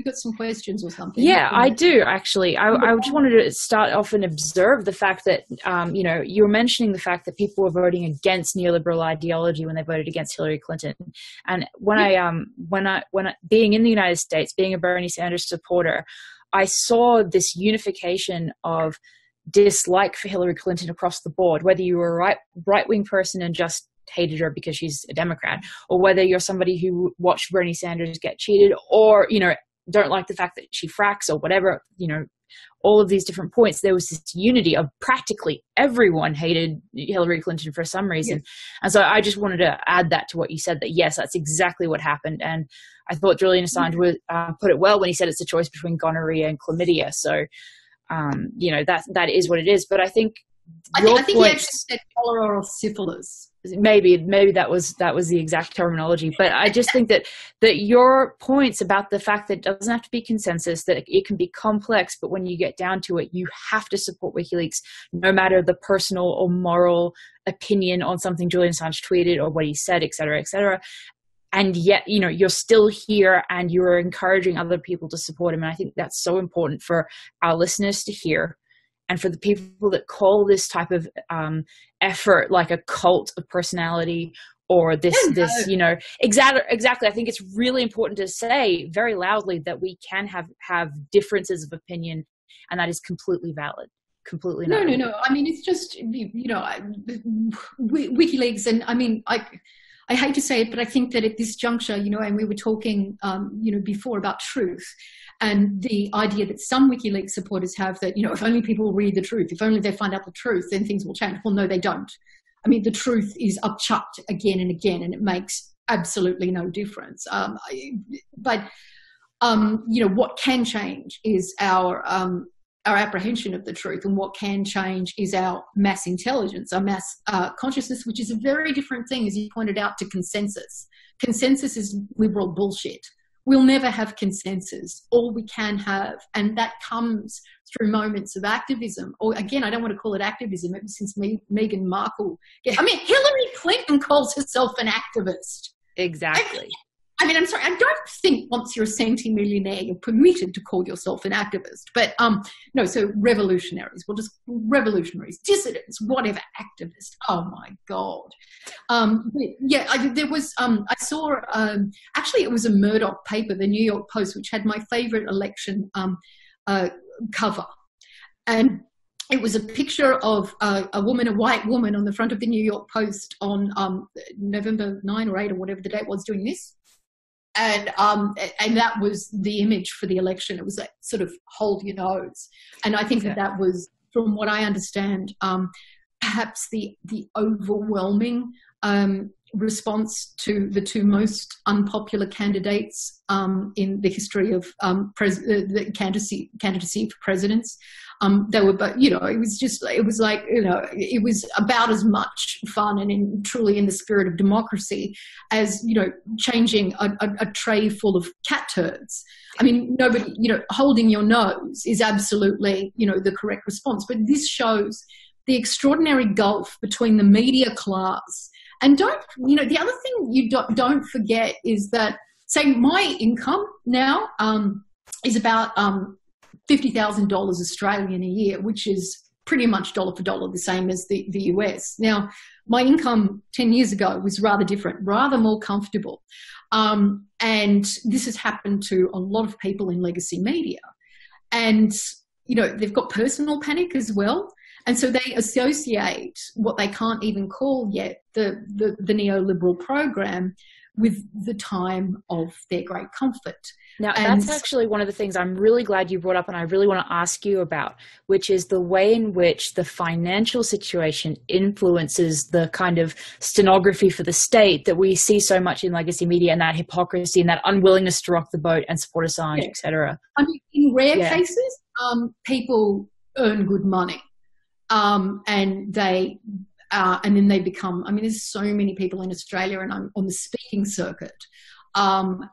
got some questions or something? Yeah, I do actually. I just wanted to start off and observe the fact that, you were mentioning the fact that people were voting against neoliberal ideology when they voted against Hillary Clinton. And when I being in the United States, being a Bernie Sanders supporter, I saw this unification of dislike for Hillary Clinton across the board, whether you were a right-wing person and just hated her because she's a Democrat, or whether you're somebody who watched Bernie Sanders get cheated, or, don't like the fact that she fracks or whatever, all of these different points. There was this unity of practically everyone hated Hillary Clinton for some reason. Yes. And so I just wanted to add that to what you said, that yes, that's exactly what happened. And I thought Julian Assange would put it well when he said it's a choice between gonorrhea and chlamydia. So, that is what it is. But I think he actually said cholera or syphilis. Maybe that was the exact terminology. But I just think that your points about the fact that it doesn't have to be consensus, that it can be complex, but when you get down to it, you have to support WikiLeaks, no matter the personal or moral opinion on something Julian Assange tweeted or what he said, et cetera, et cetera. And yet, you're still here and you're encouraging other people to support him. And I think that's so important for our listeners to hear. And for the people that call this type of effort like a cult of personality, or exactly. I think it's really important to say very loudly that we can have differences of opinion, and that is completely valid. Completely. No. It's just, WikiLeaks, and I I hate to say it, but I think that at this juncture, and we were talking, before about truth and the idea that some WikiLeaks supporters have that, if only people read the truth, if only they find out the truth, then things will change. Well, no, they don't. I mean, the truth is upchucked again and again, and it makes absolutely no difference. But what can change is our apprehension of the truth, and what can change is our mass intelligence, our mass consciousness, which is a very different thing, as you pointed out, to consensus. Consensus is liberal bullshit. We'll never have consensus. All we can have, and that comes through moments of activism. Or again, I don't want to call it activism, ever since Meghan Markle. I mean, Hillary Clinton calls herself an activist. Exactly. I mean, I'm sorry, I don't think once you're a centimillionaire, you're permitted to call yourself an activist. But no, so revolutionaries, revolutionaries, dissidents, whatever, activists. Oh my God. There was, I saw, actually it was a Murdoch paper, the New York Post, which had my favorite election cover. And it was a picture of a woman, a white woman, on the front of the New York Post on November 9 or 8 or whatever the date was, doing this. And that was the image for the election. It was like, sort of, hold your nose. And I think that was, from what I understand, perhaps the overwhelming response to the two most unpopular candidates in the history of the candidacy for presidents. They were, but it was about as much fun and truly in the spirit of democracy as changing a tray full of cat turds. I mean, nobody, holding your nose is absolutely the correct response. But this shows the extraordinary gulf between the media class and the other thing you don't forget is that, say, my income now is about $50,000 Australian a year, which is pretty much dollar for dollar the same as the US. Now, my income 10 years ago was rather different, rather more comfortable. And this has happened to a lot of people in legacy media. And, they've got personal panic as well. And so they associate what they can't even call yet the neoliberal program with the time of their great comfort. Now, that's actually one of the things I'm really glad you brought up, and I really want to ask you about, which is the way in which the financial situation influences the kind of stenography for the state that we see so much in legacy media, and that hypocrisy and that unwillingness to rock the boat and support Assange, etc. I mean, in rare cases, people earn good money, and they and then they become, I mean, there's so many people in Australia, and I'm on the speaking circuit, women,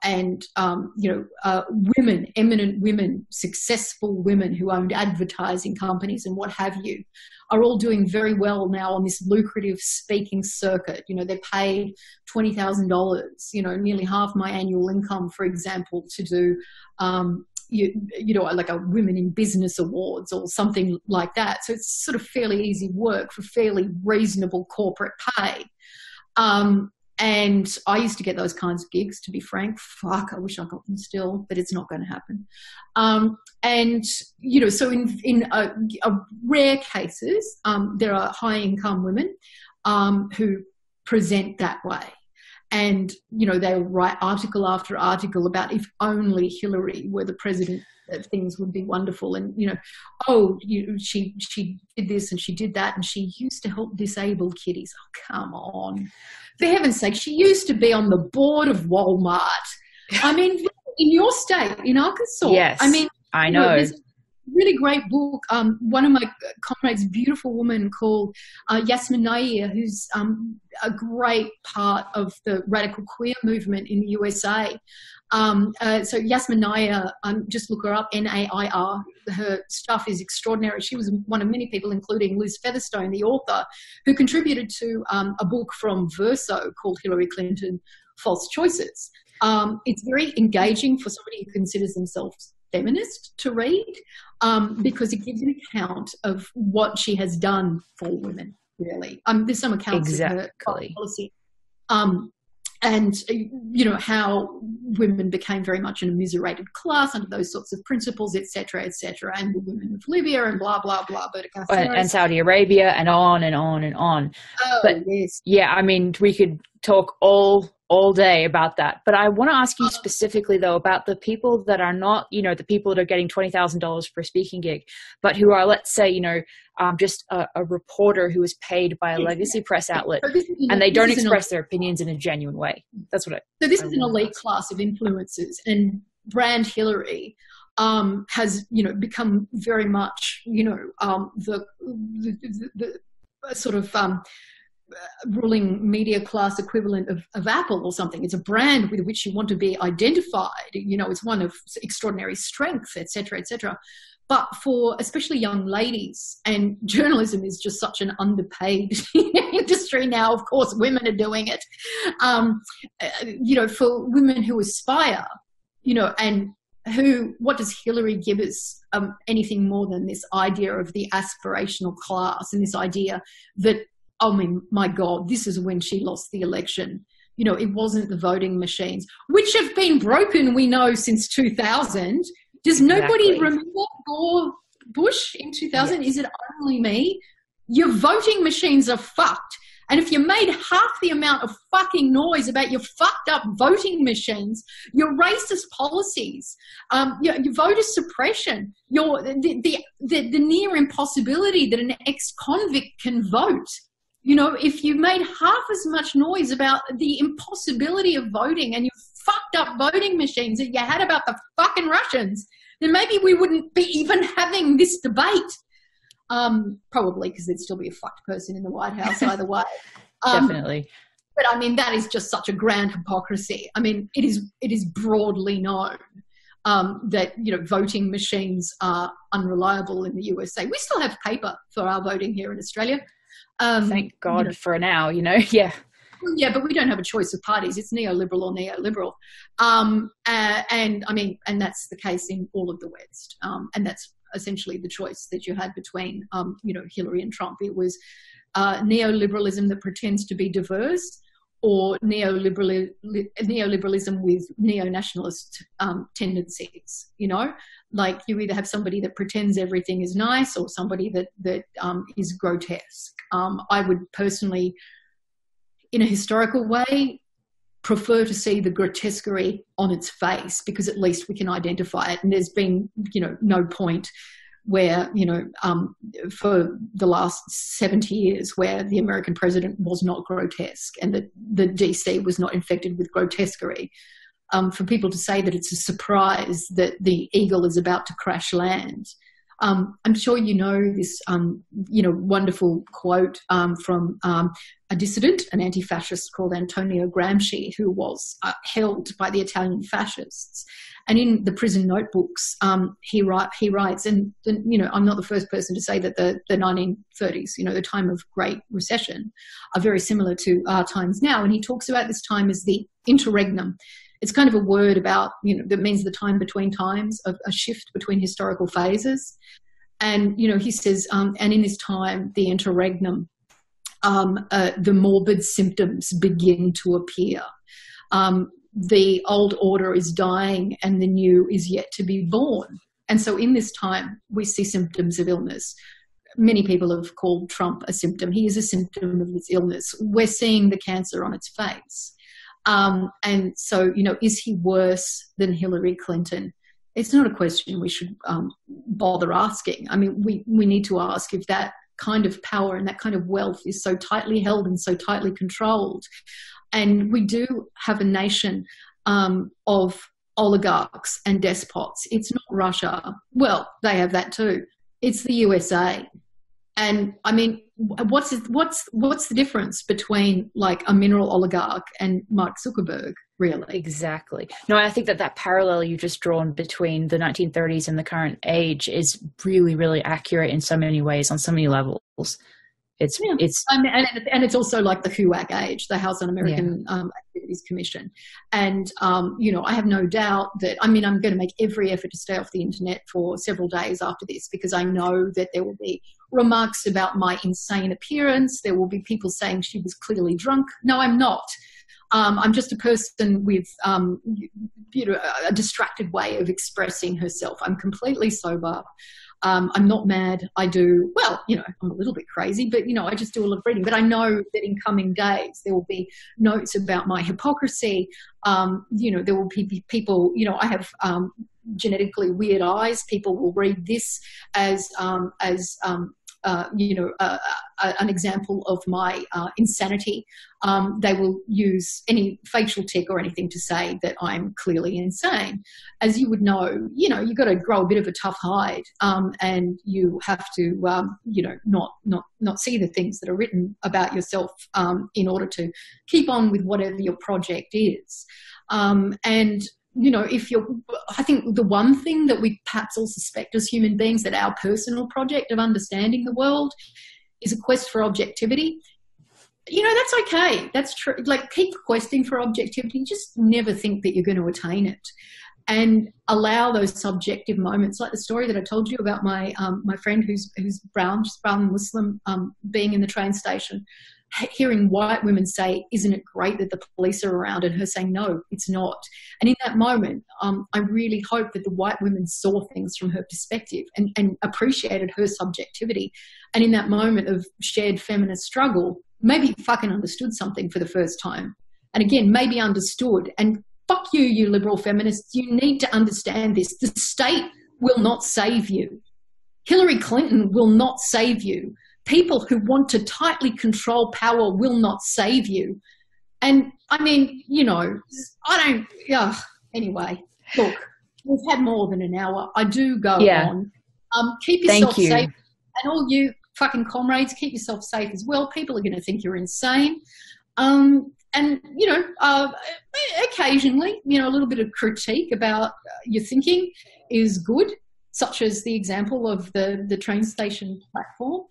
eminent women, successful women who owned advertising companies and what have you, are all doing very well now on this lucrative speaking circuit. They're paid $20,000, nearly half my annual income, for example, to do, like a Women in Business Awards or something like that. So it's sort of fairly easy work for fairly reasonable corporate pay. And I used to get those kinds of gigs, to be frank. Fuck, I wish I got them still, but it's not going to happen. So in rare cases, there are high-income women who present that way. And, they'll write article after article about if only Hillary were the president, things would be wonderful. And, she did this and she did that, and she used to help disabled kiddies. Oh, come on. For heaven's sake, she used to be on the board of Walmart. I mean, in your state, in Arkansas. Yes, I mean, I know. There's a really great book. One of my comrades, a beautiful woman called Yasmin Nair, who's a great part of the radical queer movement in the USA. So Yasmin Nair, just look her up, Nair. Her stuff is extraordinary. She was one of many people, including Liz Featherstone, the author, who contributed to a book from Verso called Hillary Clinton, False Choices. It's very engaging for somebody who considers themselves feminist to read, because it gives an account of what she has done for women, really. There's some accounts of her policy. and how women became very much an immiserated class under those sorts of principles, etc., and the women of Libya and blah blah blah, and Saudi Arabia, and on and on and on. Oh, but yes. Yeah, I mean, we could talk all day about that, but I want to ask you specifically though about the people that are not, the people that are getting $20,000 per speaking gig, but who are, let's say, just a reporter who is paid by a legacy press outlet, and they don't express their opinions in a genuine way. That's what So this is an elite class of influencers, and Brand Hillary has, become very much, the sort of ruling media class equivalent of Apple or something. It's a brand with which you want to be identified. It's one of extraordinary strength, etc., etc. But for especially young ladies, and journalism is just such an underpaid industry now, of course, women are doing it, for women who aspire, and what does Hillary give us? Anything more than this idea of the aspirational class, and this idea that, oh my God, this is when she lost the election. It wasn't the voting machines, which have been broken, we know, since 2000. Does nobody remember Bush in 2000? Yes. Is it only me? Your voting machines are fucked. And if you made half the amount of fucking noise about your fucked up voting machines, your racist policies, your voter suppression, the near impossibility that an ex-convict can vote, if you made half as much noise about the impossibility of voting and your fucked up voting machines that you had about the fucking Russians, then maybe we wouldn't be even having this debate. Probably because there'd still be a fucked person in the White House either way. Definitely. But I mean, that is just such a grand hypocrisy. I mean, it is broadly known that, voting machines are unreliable in the USA. We still have paper for our voting here in Australia. Thank God for now, yeah. Yeah, but we don't have a choice of parties. It's neoliberal or neoliberal. And I mean, and that's the case in all of the West. And that's essentially the choice that you had between, Hillary and Trump. It was neoliberalism that pretends to be diverse, or neoliberalism with neo-nationalist tendencies, like you either have somebody that pretends everything is nice, or somebody that is grotesque. I would personally, in a historical way, prefer to see the grotesquerie on its face, because at least we can identify it. And there's been, no point where, for the last 70 years where the American president was not grotesque and that the DC was not infected with grotesquerie. For people to say that it's a surprise that the Eagle is about to crash land. I'm sure this, wonderful quote from a dissident, an anti-fascist called Antonio Gramsci, who was held by the Italian fascists. And in the prison notebooks, he writes, and I'm not the first person to say that the 1930s, the time of Great Recession, are very similar to our times now. And he talks about this time as the interregnum. It's kind of a word about, that means the time between times, a shift between historical phases. And, he says, and in this time, the interregnum, the morbid symptoms begin to appear. The old order is dying and the new is yet to be born. And so in this time, we see symptoms of illness. Many people have called Trump a symptom. He is a symptom of this illness. We're seeing the cancer on its face. And so, is he worse than Hillary Clinton? It's not a question we should bother asking. I mean, we need to ask if that kind of power and that kind of wealth is so tightly held and so tightly controlled. And we do have a nation of oligarchs and despots. It's not Russia. Well, they have that too. It's the USA. And I mean, what's the difference between like a mineral oligarch and Mark Zuckerberg, really? Exactly. No, I think that parallel you just drawn between the 1930s and the current age is really, really accurate in so many ways, on so many levels. It's and it's also like the HUAC age, the House Un-American Activities Commission. And, I have no doubt that, I'm going to make every effort to stay off the internet for several days after this, because I know that there will be remarks about my insane appearance. There will be people saying she was clearly drunk. No, I'm not. I'm just a person with, a distracted way of expressing herself. I'm completely sober. I'm not mad. I do, well, I'm a little bit crazy, but, I just do a lot of reading. But I know that in coming days, there will be notes about my hypocrisy. There will be people, I have genetically weird eyes. People will read this as an example of my insanity. They will use any facial tick or anything to say that I'm clearly insane. As you would know, you've got to grow a bit of a tough hide, and you have to, not see the things that are written about yourself in order to keep on with whatever your project is. I think the one thing that we perhaps all suspect as human beings, that our personal project of understanding the world is a quest for objectivity. That's okay. That's true. Like, keep questing for objectivity. Just never think that you're going to attain it, and allow those subjective moments, like the story that I told you about my friend who's brown, just brown Muslim, being in the train station, hearing white women say, "Isn't it great that the police are around?" and her saying, "No, it's not." And in that moment, I really hope that the white women saw things from her perspective and appreciated her subjectivity. And in that moment of shared feminist struggle, maybe fucking understood something for the first time. And again, maybe understood. And fuck you, you liberal feminists. You need to understand this. The state will not save you. Hillary Clinton will not save you. People who want to tightly control power will not save you. And I mean, anyway, look, we've had more than an hour. I do go on. Keep yourself safe. And all you fucking comrades, keep yourself safe as well. People are going to think you're insane. Occasionally, a little bit of critique about your thinking is good, such as the example of the train station platform.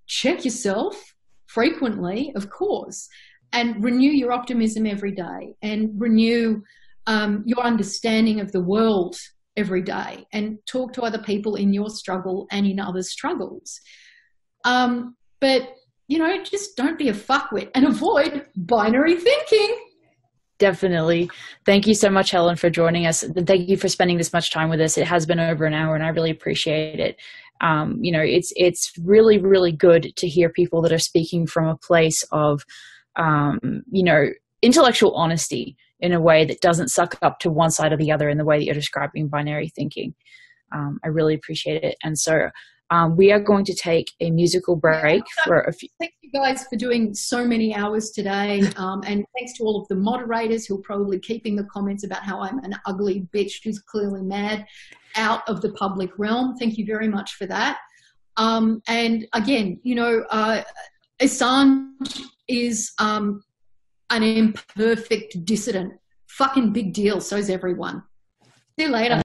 Check yourself frequently, of course, and renew your optimism every day, and renew your understanding of the world every day, and talk to other people in your struggle and in others' struggles. But just don't be a fuckwit and avoid binary thinking. Definitely. Thank you so much, Helen, for joining us. Thank you for spending this much time with us. It has been over an hour, and I really appreciate it. It's really, really good to hear people that are speaking from a place of, intellectual honesty in a way that doesn't suck up to one side or the other in the way that you're describing binary thinking. I really appreciate it. And so we are going to take a musical break for a few. Thank you guys for doing so many hours today. And thanks to all of the moderators who are probably keeping the comments about how I'm an ugly bitch who's clearly mad out of the public realm. Thank you very much for that. And again, Assange is an imperfect dissident. Fucking big deal. So's everyone. See you later.